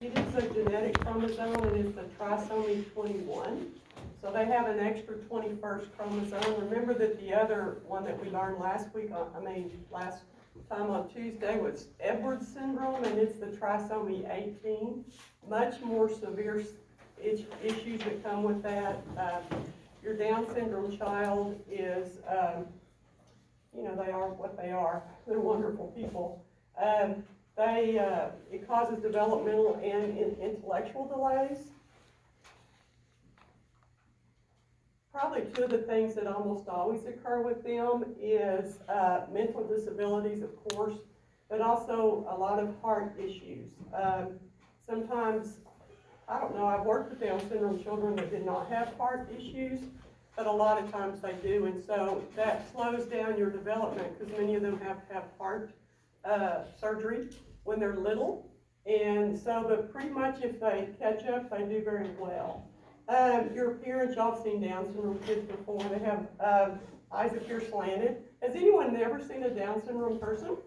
It is a genetic chromosome, and it's the trisomy 21. So they have an extra 21st chromosome. Remember that the other one that we learned last time on Tuesday was Edwards syndrome, and it's the trisomy 18. Much more severe issues that come with that. Your Down syndrome child is, they are what they are. They're wonderful people. It causes developmental and intellectual delays. Probably two of the things that almost always occur with them is mental disabilities, of course, but also a lot of heart issues. Sometimes, I don't know, I've worked with Down syndrome children that did not have heart issues, but a lot of times they do, and so that slows down your development because many of them have to have heart surgery when they're little, and so, but pretty much if they catch up, they do very well. Your appearance, y'all have seen Down syndrome kids before. They have eyes appear slanted. Has anyone ever seen a Down syndrome person?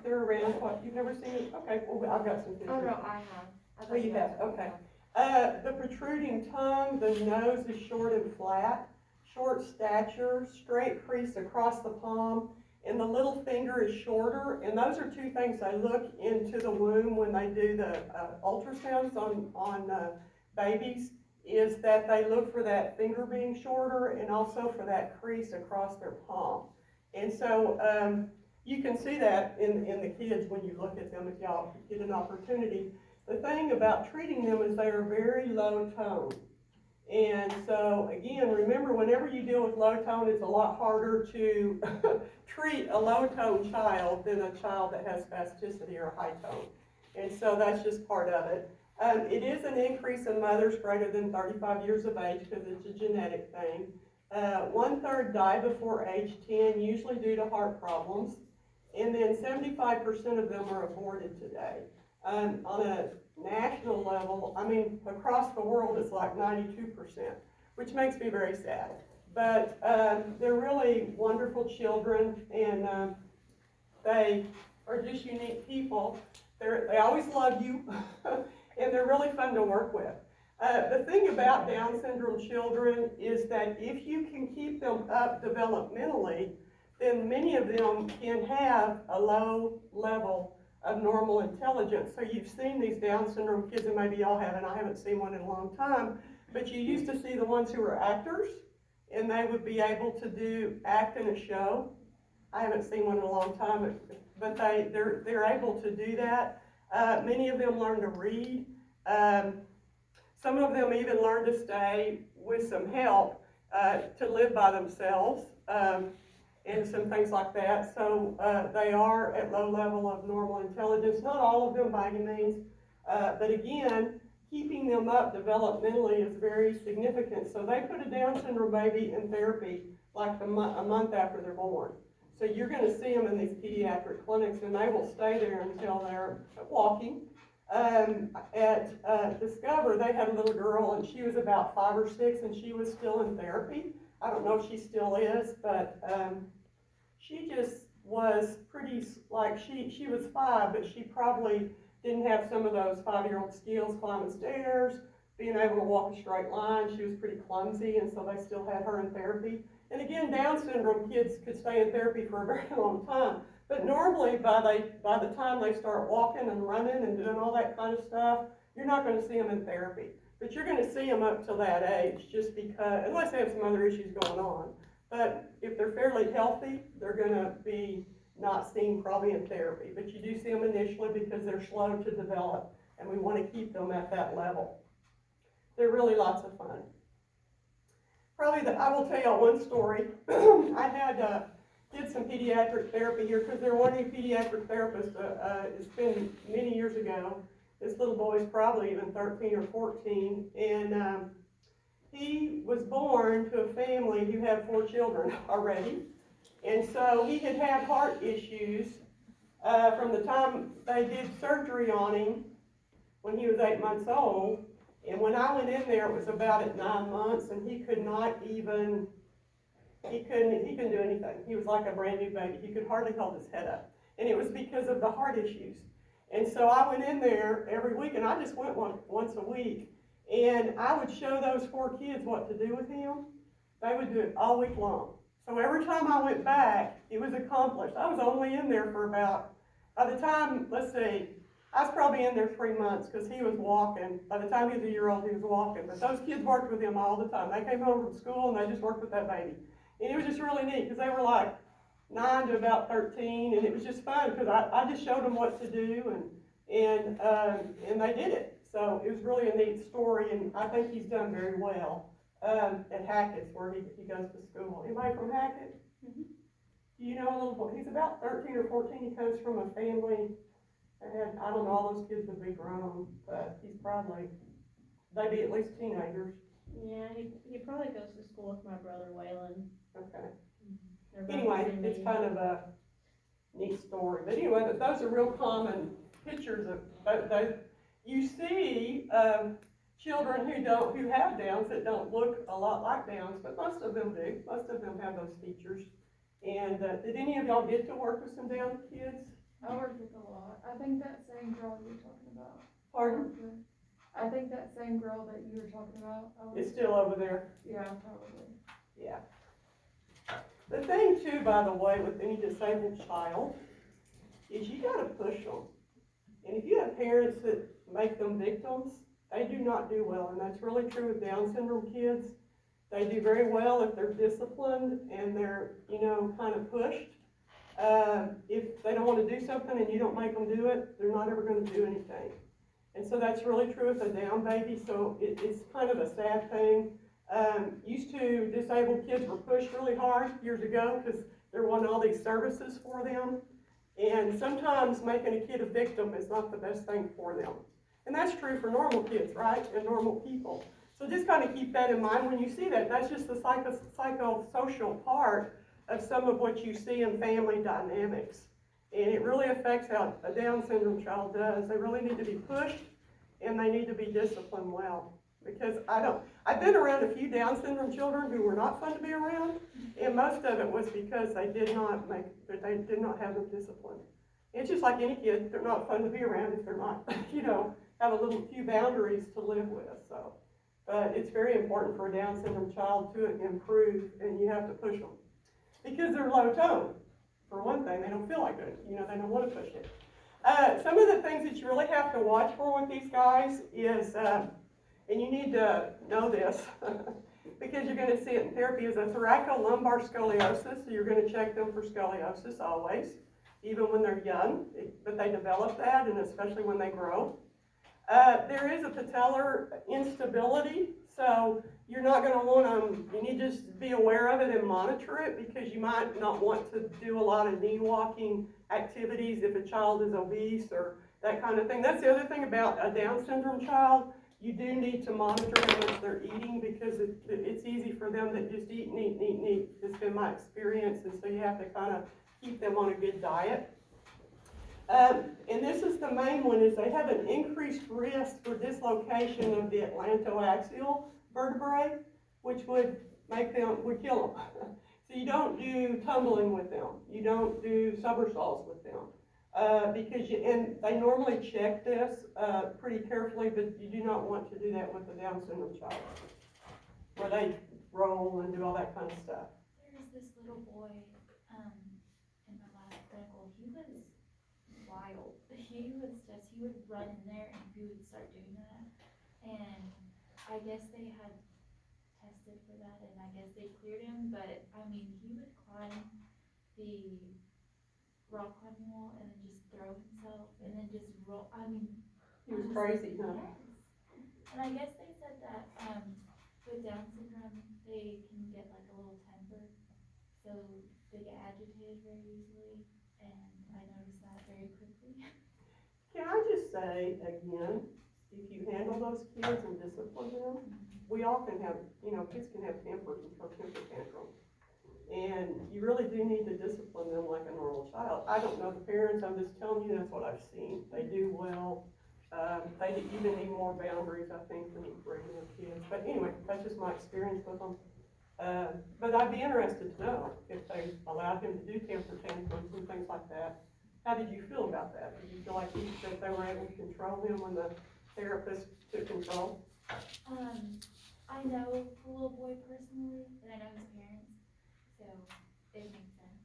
They're around. What? You've never seen it? Okay. Well, I've got some pictures. Oh no, I have. Oh, you have. Okay. The protruding tongue. The nose is short and flat. Short stature. Straight crease across the palm. And the little finger is shorter, and those are two things they look into the womb when they do the ultrasounds on babies, is that they look for that finger being shorter and also for that crease across their palm. And so you can see that in the kids when you look at them if y'all get an opportunity. The thing about treating them is they are very low tone. And so, again, remember, whenever you deal with low tone, it's a lot harder to treat a low tone child than a child that has spasticity or high tone. And so that's just part of it. It is an increase in mothers greater than 35 years of age because it's a genetic thing. 1/3 die before age 10, usually due to heart problems. And then 75% of them are aborted today. On a national level, across the world it's like 92%, which makes me very sad. But they're really wonderful children, and they are just unique people. They always love you, and they're really fun to work with. The thing about Down syndrome children is that if you can keep them up developmentally, then many of them can have a low level of normal intelligence. So you've seen these Down syndrome kids, and maybe y'all haven't. I haven't seen one in a long time, but you used to see the ones who were actors, and they would be able to act in a show. I haven't seen one in a long time, but they're able to do that. Many of them learn to read. Some of them even learn to stay with some help to live by themselves. And some things like that. So they are at low level of normal intelligence. Not all of them by any means, but again, keeping them up developmentally is very significant. So they put a Down syndrome baby in therapy like a month after they're born. So you're going to see them in these pediatric clinics, and they will stay there until they're walking. At Discover, they had a little girl, and she was about 5 or 6, and she was still in therapy. I don't know if she still is, but she just was pretty, like she was 5, but she probably didn't have some of those 5-year-old skills, climbing stairs, being able to walk a straight line. She was pretty clumsy, and so they still had her in therapy. And again, Down syndrome kids could stay in therapy for a very long time. But normally, by the time they start walking and running and doing all that kind of stuff, you're not going to see them in therapy. But you're going to see them up till that age, just because, unless they have some other issues going on. But if they're fairly healthy, they're going to be not seen probably in therapy. But you do see them initially because they're slow to develop, and we want to keep them at that level. They're really lots of fun. I will tell y'all one story. I did some pediatric therapy here because they're wanting a pediatric therapist. It's been many years ago. This little boy's probably even 13 or 14, and he was born to a family who had 4 children already, and so he had had heart issues from the time they did surgery on him when he was 8 months old. And when I went in there, it was about at 9 months, and he couldn't do anything. He was like a brand new baby. He could hardly hold his head up, and it was because of the heart issues. And so I went in there every week, and I just went once a week, and I would show those 4 kids what to do with him. They would do it all week long. So every time I went back, it was accomplished. I was only in there for about, by the time, let's see, I was probably in there 3 months because he was walking. By the time he was a year old, he was walking. But those kids worked with him all the time. They came home from school and they just worked with that baby. And it was just really neat because they were like 9 to about 13, and it was just fun because I just showed them what to do, and they did it. So it was really a neat story, and I think he's done very well at Hackett's where he goes to school. Anybody from Hackett? Mm-hmm. Do you know a little boy? He's about 13 or 14. He comes from a family that had, I don't know, all those kids would be grown, but he's probably, they'd be at least teenagers. Yeah, he probably goes to school with my brother Waylon. Okay. They're Anyway, it's kind of a neat story. But anyway, those are real common pictures of those. You see children who have Downs that don't look a lot like Downs, but most of them do. Most of them have those features. And did any of y'all get to work with some Down kids? I worked with a lot. I think that same girl you were talking about. Pardon? I think that same girl that you were talking about. It's still over there. Yeah, probably. Yeah. The thing too, by the way, with any disabled child, is you gotta push them. And if you have parents that make them victims, they do not do well, and that's really true with Down syndrome kids. They do very well if they're disciplined and they're, kind of pushed. If they don't want to do something and you don't make them do it, they're not ever going to do anything. And so that's really true with a Down baby, so it's kind of a sad thing. Used to, disabled kids were pushed really hard years ago because there wasn't all these services for them. And sometimes making a kid a victim is not the best thing for them. And that's true for normal kids, right? And normal people. So just kind of keep that in mind when you see that. That's just the psychosocial part of some of what you see in family dynamics. And it really affects how a Down syndrome child does. They really need to be pushed and they need to be disciplined well. Because I've been around a few Down syndrome children who were not fun to be around, and most of it was because they did not have them disciplined. It's just like any kid, they're not fun to be around if they're not, have a few boundaries to live with, so. But it's very important for a Down syndrome child to improve, and you have to push them. Because they're low tone, for one thing, they don't feel like it, they don't want to push it. Some of the things that you really have to watch for with these guys is, and you need to know this, because you're going to see it in therapy, is a thoracolumbar scoliosis, so you're going to check them for scoliosis always, even when they're young, but they develop that, and especially when they grow. There is a patellar instability, so you're not going to want them, you need to just be aware of it and monitor it, because you might not want to do a lot of knee walking activities if a child is obese or that kind of thing. That's the other thing about a Down syndrome child. You do need to monitor how much they're eating, because it's easy for them to just eat and eat and eat and eat. It's been my experience, and so you have to kind of keep them on a good diet. And this is the main one, is they have an increased risk for dislocation of the atlantoaxial vertebrae, which would kill them. So you don't do tumbling with them. You don't do somersaults with them. And they normally check this pretty carefully, but you do not want to do that with a Down syndrome child, where they roll and do all that kind of stuff. There's this little boy in the last clinical. He was wild. He would run in there and he would start doing that. And I guess they had tested for that, and I guess they cleared him. But I mean, he would climb the rock climbing wall and then just throw himself and then just roll. I mean, He was crazy, huh? yes. And I guess they said that with Down syndrome, they can get like a little temper, so they get agitated very easily, and I noticed that very quickly. Can I just say again, if you handle those kids and discipline them, we all can have, kids can have tempers and throw temper tantrums. And you really do need to discipline them like a normal child. I don't know the parents, I'm just telling you that's what I've seen. They do well. They even need more boundaries, I think, than regular kids. But anyway, that's just my experience with them. But I'd be interested to know if they allowed him to do temper tantrums and things like that, How did you feel about that? Did you feel like that they were able to control him when the therapist took control? I know the little boy personally, and I know his parents, so it makes sense.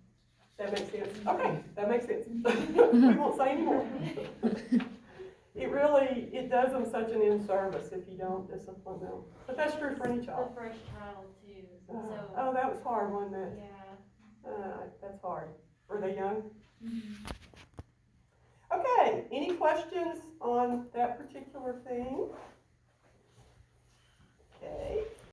That makes sense. Okay, that makes sense. We won't say anymore. It does them such an in-service if you don't discipline them. But that's true for any The child. first child too, so, Oh, that was hard, wasn't it? yeah. That's hard. Were they young? Mhm. Okay, any questions on that particular thing? Okay.